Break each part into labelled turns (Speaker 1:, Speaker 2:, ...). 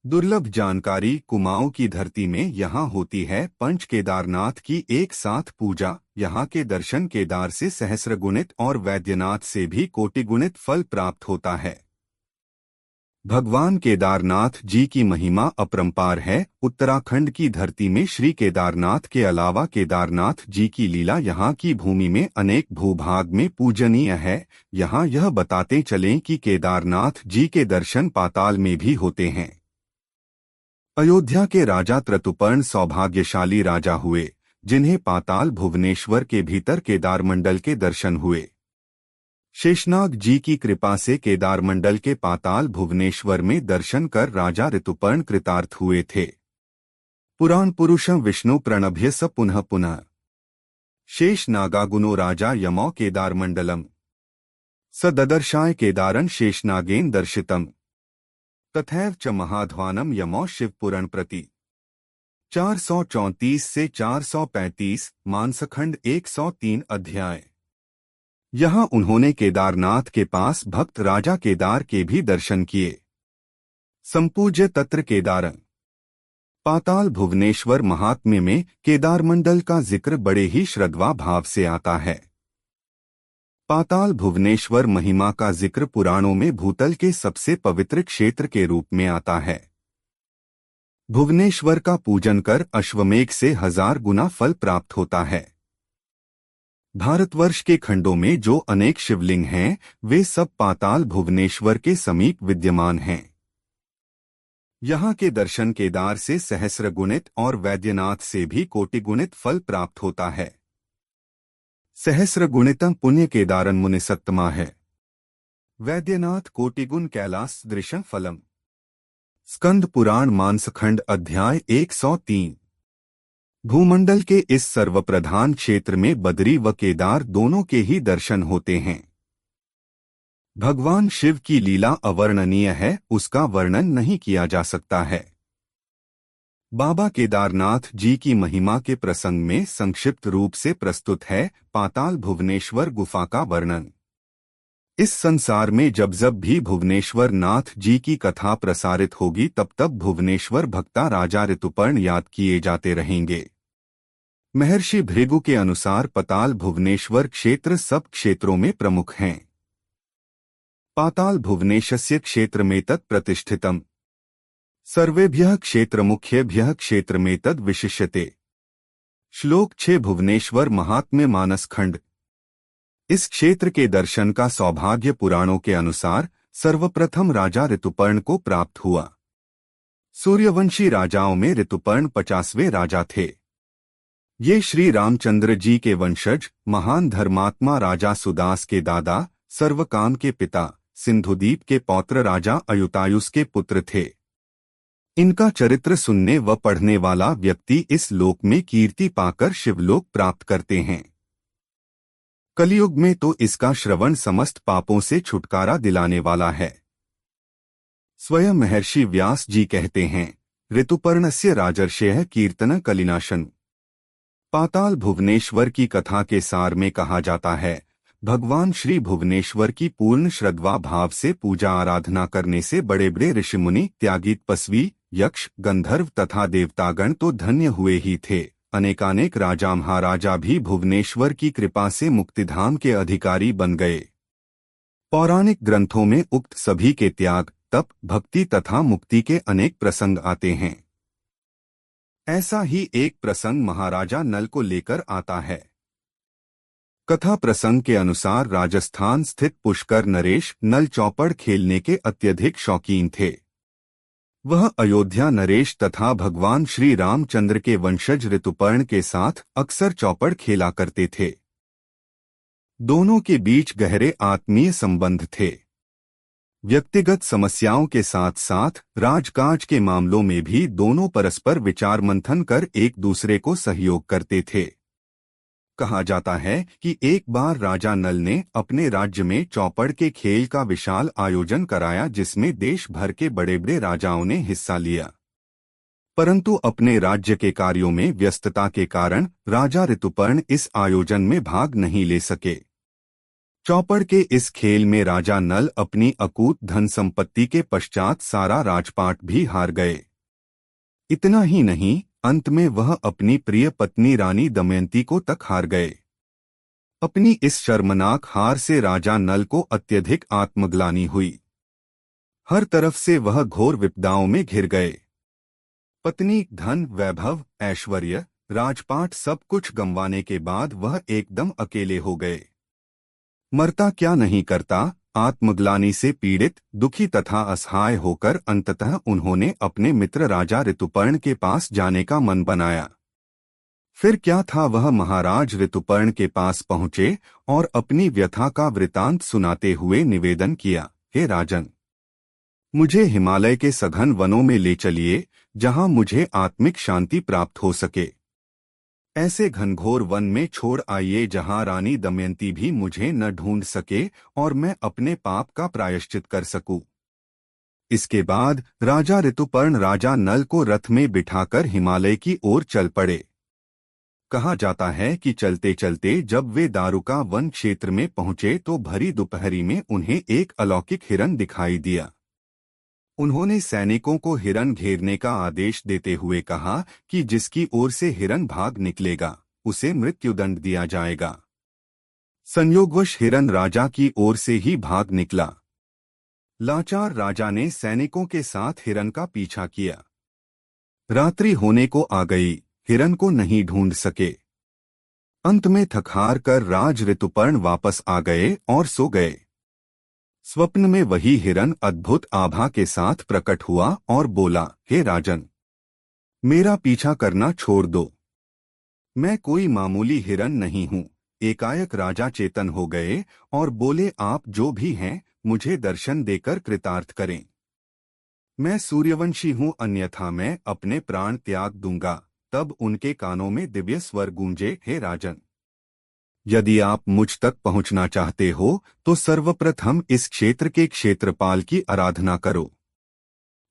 Speaker 1: दुर्लभ जानकारी कुमाऊं की धरती में यहाँ होती है पंच केदारनाथ की एक साथ पूजा। यहाँ के दर्शन केदार से सहस्रगुणित और वैद्यनाथ से भी कोटिगुणित फल प्राप्त होता है। भगवान केदारनाथ जी की महिमा अपरंपार है। उत्तराखंड की धरती में श्री केदारनाथ के अलावा केदारनाथ जी की लीला यहाँ की भूमि में अनेक भूभाग में पूजनीय है। यहाँ यह बताते चलें कि केदारनाथ जी के दर्शन पाताल में भी होते हैं। अयोध्या के राजा त्रतुपर्ण सौभाग्यशाली राजा हुए, जिन्हें पाताल भुवनेश्वर के भीतर केदारमंडल के दर्शन हुए। शेषनाग जी की कृपा से केदारमंडल के पाताल भुवनेश्वर में दर्शन कर राजा ऋतुपर्ण कृतार्थ हुए थे। पुराण पुरुषं विष्णु प्रणभ्य स पुनः पुनः शेष नागागुनो राजा यमो केदारमंडलम स ददर्शाय केदारं शेषनागेन दर्शितम तथैव च महाध्वानम यमो शिवपुरण प्रति। 434 से 435 मानसखंड 103 अध्याय। यहाँ उन्होंने केदारनाथ के पास भक्त राजा केदार के भी दर्शन किए। संपूज्य तत्र केदारं। पाताल भुवनेश्वर महात्म्य में केदारमंडल का जिक्र बड़े ही श्रद्धा भाव से आता है। पाताल भुवनेश्वर महिमा का जिक्र पुराणों में भूतल के सबसे पवित्र क्षेत्र के रूप में आता है। भुवनेश्वर का पूजन कर अश्वमेघ से 1000 गुना फल प्राप्त होता है। भारतवर्ष के खंडों में जो अनेक शिवलिंग हैं, वे सब पाताल भुवनेश्वर के समीप विद्यमान हैं। यहाँ के दर्शन केदार से सहस्रगुणित और वैद्यनाथ से भी कोटिगुणित फल प्राप्त होता है। सहस्रगुणितम पुण्य केदारन मुनिसत्तमा है। वैद्यनाथ कोटिगुण कैलास दृशं फलम। स्कंद पुराण मानसखंड अध्याय 103। भूमंडल के इस सर्वप्रधान क्षेत्र में बद्री व केदार दोनों के ही दर्शन होते हैं। भगवान शिव की लीला अवर्णनीय है, उसका वर्णन नहीं किया जा सकता है। बाबा केदारनाथ जी की महिमा के प्रसंग में संक्षिप्त रूप से प्रस्तुत है पाताल भुवनेश्वर गुफा का वर्णन। इस संसार में जब जब भी भुवनेश्वर नाथ जी की कथा प्रसारित होगी तब तब भुवनेश्वर भक्ता राजा ऋतुपर्ण याद किए जाते रहेंगे। महर्षि भृगु के अनुसार पाताल भुवनेश्वर क्षेत्र सब क्षेत्रों में प्रमुख हैं। पाताल भुवनेशस्य क्षेत्रमेतत् प्रतिष्ठितम् सर्वेभ्यः क्षेत्रमुख्येभ्यः क्षेत्रमेतद् विशिष्यते। श्लोक 6 भुवनेश्वर महात्म्य मानसखंड। इस क्षेत्र के दर्शन का सौभाग्य पुराणों के अनुसार सर्वप्रथम राजा ऋतुपर्ण को प्राप्त हुआ। सूर्यवंशी राजाओं में ऋतुपर्ण 50वें राजा थे। ये श्री रामचंद्र जी के वंशज, महान धर्मात्मा राजा सुदास के दादा, सर्वकाम के पिता, सिंधुदीप के पौत्र राजा अयुतायुस के पुत्र थे। इनका चरित्र सुनने व पढ़ने वाला व्यक्ति इस लोक में कीर्ति पाकर शिवलोक प्राप्त करते हैं। कलियुग में तो इसका श्रवण समस्त पापों से छुटकारा दिलाने वाला है। स्वयं महर्षि व्यास जी कहते हैं, ऋतुपर्णस्य राजर्षयः कीर्तन कलिनाशन। पाताल भुवनेश्वर की कथा के सार में कहा जाता है, भगवान श्री भुवनेश्वर की पूर्ण श्रद्धा भाव से पूजा आराधना करने से बड़े बड़े ऋषिमुनि, त्यागी तपस्वी, यक्ष, गंधर्व तथा देवतागण तो धन्य हुए ही थे। अनेकानेक राजा महाराजा भी भुवनेश्वर की कृपा से मुक्तिधाम के अधिकारी बन गए। पौराणिक ग्रंथों में उक्त सभी के त्याग, तप, भक्ति तथा मुक्ति के अनेक प्रसंग आते हैं। ऐसा ही एक प्रसंग महाराजा नल को लेकर आता है। कथा प्रसंग के अनुसार राजस्थान स्थित पुष्कर नरेश नल चौपड़ खेलने के अत्यधिक शौकीन थे। वह अयोध्या नरेश तथा भगवान श्री रामचंद्र के वंशज ऋतुपर्ण के साथ अक्सर चौपड़ खेला करते थे। दोनों के बीच गहरे आत्मीय संबंध थे। व्यक्तिगत समस्याओं के साथ साथ राजकाज के मामलों में भी दोनों परस्पर विचार मंथन कर एक दूसरे को सहयोग करते थे। कहा जाता है कि एक बार राजा नल ने अपने राज्य में चौपड़ के खेल का विशाल आयोजन कराया, जिसमें देश भर के बड़े बड़े राजाओं ने हिस्सा लिया। परंतु अपने राज्य के कार्यों में व्यस्तता के कारण राजा ऋतुपर्ण इस आयोजन में भाग नहीं ले सके। चौपड़ के इस खेल में राजा नल अपनी अकूत धन संपत्ति के पश्चात सारा राजपाट भी हार गए। इतना ही नहीं, अंत में वह अपनी प्रिय पत्नी रानी दमयंती को तक हार गए। अपनी इस शर्मनाक हार से राजा नल को अत्यधिक आत्मग्लानि हुई। हर तरफ से वह घोर विपदाओं में घिर गए। पत्नी, धन, वैभव, ऐश्वर्य, राजपाट सब कुछ गंवाने के बाद वह एकदम अकेले हो गए। मरता क्या नहीं करता, आत्मग्लानि से पीड़ित, दुखी तथा असहाय होकर अंततः उन्होंने अपने मित्र राजा ऋतुपर्ण के पास जाने का मन बनाया। फिर क्या था, वह महाराज ऋतुपर्ण के पास पहुंचे और अपनी व्यथा का वृतांत सुनाते हुए निवेदन किया, हे राजन, मुझे हिमालय के सघन वनों में ले चलिए, जहां मुझे आत्मिक शांति प्राप्त हो सके। ऐसे घनघोर वन में छोड़ आइए जहां रानी दमयंती भी मुझे न ढूंढ सके और मैं अपने पाप का प्रायश्चित कर सकूं। इसके बाद राजा ऋतुपर्ण राजा नल को रथ में बिठाकर हिमालय की ओर चल पड़े। कहा जाता है कि चलते चलते जब वे दारुका वन क्षेत्र में पहुंचे तो भरी दोपहरी में उन्हें एक अलौकिक हिरन दिखाई दिया। उन्होंने सैनिकों को हिरन घेरने का आदेश देते हुए कहा कि जिसकी ओर से हिरन भाग निकलेगा उसे मृत्युदंड दिया जाएगा। संयोगवश हिरन राजा की ओर से ही भाग निकला। लाचार राजा ने सैनिकों के साथ हिरन का पीछा किया। रात्रि होने को आ गई, हिरन को नहीं ढूंढ सके। अंत में थक-हार कर राज ऋतुपर्ण वापस आ गए और सो गए। स्वप्न में वही हिरन अद्भुत आभा के साथ प्रकट हुआ और बोला, हे राजन, मेरा पीछा करना छोड़ दो, मैं कोई मामूली हिरन नहीं हूँ। एकाएक राजा चेतन हो गए और बोले, आप जो भी हैं मुझे दर्शन देकर कृतार्थ करें। मैं सूर्यवंशी हूँ, अन्यथा मैं अपने प्राण त्याग दूंगा। तब उनके कानों में दिव्य स्वर गूंजे, हे राजन, यदि आप मुझ तक पहुंचना चाहते हो तो सर्वप्रथम इस क्षेत्र के क्षेत्रपाल की आराधना करो,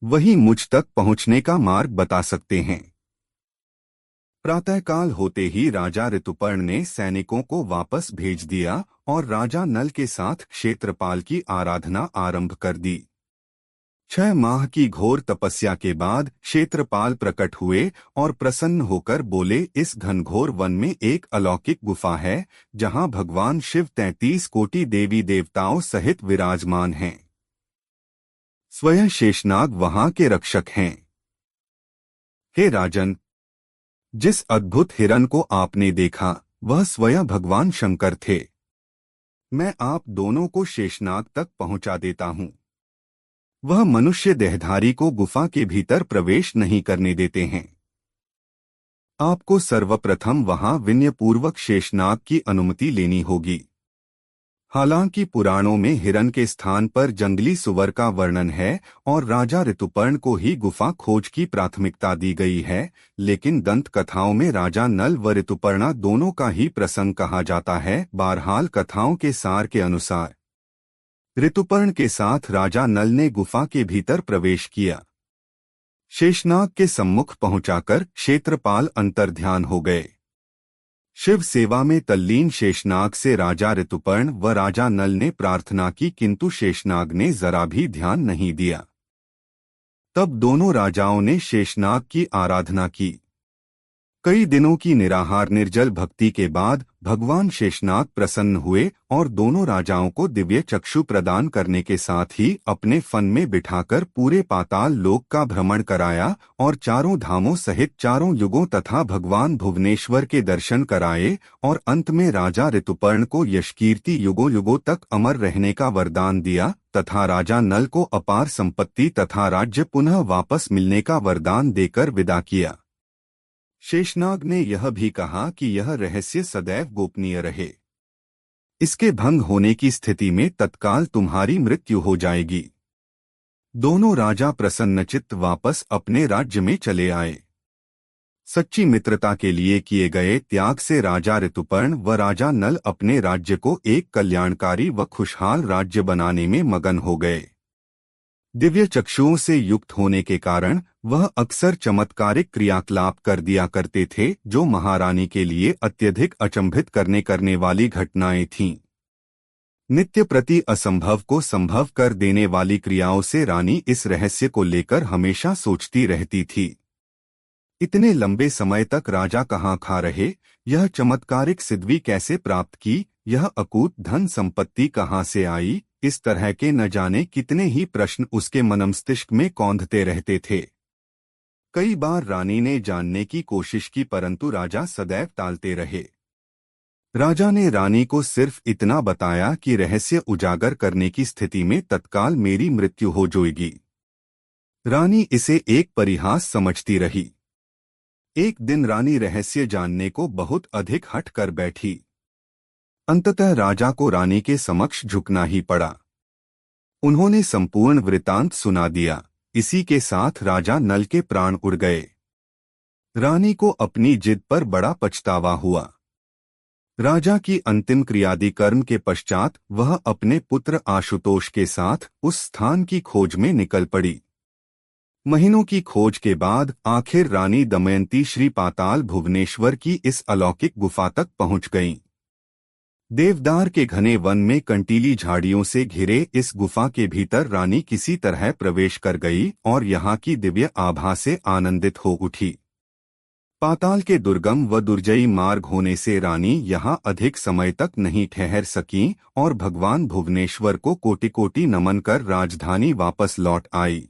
Speaker 1: वही मुझ तक पहुंचने का मार्ग बता सकते हैं। प्रातःकाल होते ही राजा ऋतुपर्ण ने सैनिकों को वापस भेज दिया और राजा नल के साथ क्षेत्रपाल की आराधना आरंभ कर दी। 6 माह की घोर तपस्या के बाद क्षेत्रपाल प्रकट हुए और प्रसन्न होकर बोले, इस घनघोर वन में एक अलौकिक गुफा है जहां भगवान शिव 33 कोटि देवी देवताओं सहित विराजमान हैं। स्वयं शेषनाग वहां के रक्षक हैं। हे राजन, जिस अद्भुत हिरन को आपने देखा वह स्वयं भगवान शंकर थे। मैं आप दोनों को शेषनाग तक पहुंचा देता हूं। वह मनुष्य देहधारी को गुफा के भीतर प्रवेश नहीं करने देते हैं। आपको सर्वप्रथम वहां विनयपूर्वक शेषनाग की अनुमति लेनी होगी। हालांकि पुराणों में हिरन के स्थान पर जंगली सुअर का वर्णन है और राजा ऋतुपर्ण को ही गुफा खोज की प्राथमिकता दी गई है, लेकिन दंत कथाओं में राजा नल व ऋतुपर्णा दोनों का ही प्रसंग कहा जाता है। बहरहाल कथाओं के सार के अनुसार ऋतुपर्ण के साथ राजा नल ने गुफा के भीतर प्रवेश किया। शेषनाग के सम्मुख पहुंचाकर क्षेत्रपाल अंतर्ध्यान हो गए। शिव सेवा में तल्लीन शेषनाग से राजा ऋतुपर्ण व राजा नल ने प्रार्थना की, किंतु शेषनाग ने जरा भी ध्यान नहीं दिया। तब दोनों राजाओं ने शेषनाग की आराधना की। कई दिनों की निराहार निर्जल भक्ति के बाद भगवान शेषनाग प्रसन्न हुए और दोनों राजाओं को दिव्य चक्षु प्रदान करने के साथ ही अपने फन में बिठाकर पूरे पाताल लोक का भ्रमण कराया और चारों धामों सहित चारों युगों तथा भगवान भुवनेश्वर के दर्शन कराए और अंत में राजा ऋतुपर्ण को यशकीर्ति युगों युगों तक अमर रहने का वरदान दिया तथा राजा नल को अपार संपत्ति तथा राज्य पुनः वापस मिलने का वरदान देकर विदा किया। शेषनाग ने यह भी कहा कि यह रहस्य सदैव गोपनीय रहे। इसके भंग होने की स्थिति में तत्काल तुम्हारी मृत्यु हो जाएगी। दोनों राजा प्रसन्नचित्त वापस अपने राज्य में चले आए। सच्ची मित्रता के लिए किए गए त्याग से राजा ऋतुपर्ण व राजा नल अपने राज्य को एक कल्याणकारी व खुशहाल राज्य बनाने में मगन हो गए। दिव्य चक्षुओं से युक्त होने के कारण वह अक्सर चमत्कारिक क्रियाकलाप कर दिया करते थे जो महारानी के लिए अत्यधिक अचंभित करने वाली घटनाएं थीं। नित्य प्रति असंभव को संभव कर देने वाली क्रियाओं से रानी इस रहस्य को लेकर हमेशा सोचती रहती थी। इतने लंबे समय तक राजा कहाँ खा रहे, यह चमत्कारिक सिद्धि कैसे प्राप्त की, यह अकूत धन संपत्ति कहाँ से आई, इस तरह के न जाने कितने ही प्रश्न उसके मनमस्तिष्क में कौंधते रहते थे। कई बार रानी ने जानने की कोशिश की परंतु राजा सदैव टालते रहे। राजा ने रानी को सिर्फ इतना बताया कि रहस्य उजागर करने की स्थिति में तत्काल मेरी मृत्यु हो जाएगी। रानी इसे एक परिहास समझती रही। एक दिन रानी रहस्य जानने को बहुत अधिक हट कर बैठी। अंततः राजा को रानी के समक्ष झुकना ही पड़ा। उन्होंने संपूर्ण वृतांत सुना दिया। इसी के साथ राजा नल के प्राण उड़ गए। रानी को अपनी जिद पर बड़ा पछतावा हुआ। राजा की अंतिम क्रियादि कर्म के पश्चात वह अपने पुत्र आशुतोष के साथ उस स्थान की खोज में निकल पड़ी। महीनों की खोज के बाद आखिर रानी दमयंती श्री पाताल भुवनेश्वर की इस अलौकिक गुफा तक पहुंच गईं। देवदार के घने वन में कंटीली झाड़ियों से घिरे इस गुफा के भीतर रानी किसी तरह प्रवेश कर गई और यहाँ की दिव्य आभा से आनंदित हो उठी। पाताल के दुर्गम व दुर्जयी मार्ग होने से रानी यहाँ अधिक समय तक नहीं ठहर सकीं और भगवान भुवनेश्वर को कोटि कोटि नमन कर राजधानी वापस लौट आई।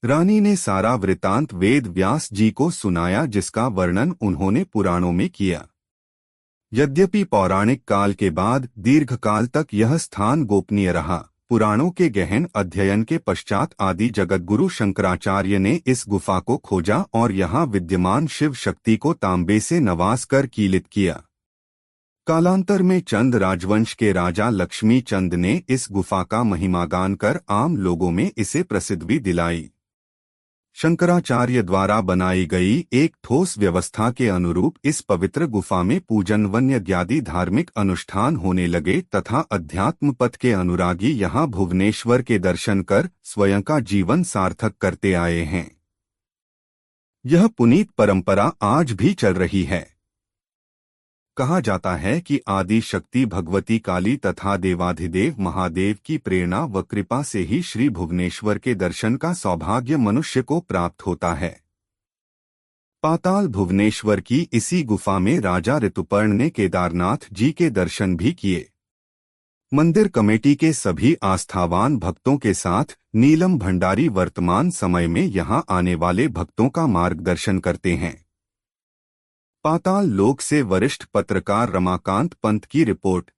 Speaker 1: रानी ने सारा वृतांत वेद व्यास जी को सुनाया, जिसका वर्णन उन्होंने पुराणों में किया। यद्यपि पौराणिक काल के बाद दीर्घकाल तक यह स्थान गोपनीय रहा, पुराणों के गहन अध्ययन के पश्चात आदि जगतगुरु शंकराचार्य ने इस गुफा को खोजा और यहाँ विद्यमान शिव शक्ति को तांबे से नवास कर कीलित किया। कालांतर में चंद राजवंश के राजा लक्ष्मी चंद ने इस गुफा का महिमागान कर आम लोगों में इसे प्रसिद्धि दिलाई। शंकराचार्य द्वारा बनाई गई एक ठोस व्यवस्था के अनुरूप इस पवित्र गुफा में पूजन व यज्ञादि धार्मिक अनुष्ठान होने लगे तथा अध्यात्म पथ के अनुरागी यहाँ भुवनेश्वर के दर्शन कर स्वयं का जीवन सार्थक करते आए हैं। यह पुनीत परंपरा आज भी चल रही है। कहा जाता है कि आदि शक्ति भगवती काली तथा देवाधिदेव महादेव की प्रेरणा व कृपा से ही श्री भुवनेश्वर के दर्शन का सौभाग्य मनुष्य को प्राप्त होता है। पाताल भुवनेश्वर की इसी गुफा में राजा ऋतुपर्ण ने केदारनाथ जी के दर्शन भी किए। मंदिर कमेटी के सभी आस्थावान भक्तों के साथ नीलम भंडारी वर्तमान समय में यहां आने वाले भक्तों का मार्गदर्शन करते हैं। पाताल लोक से वरिष्ठ पत्रकार रमाकांत पंत की रिपोर्ट।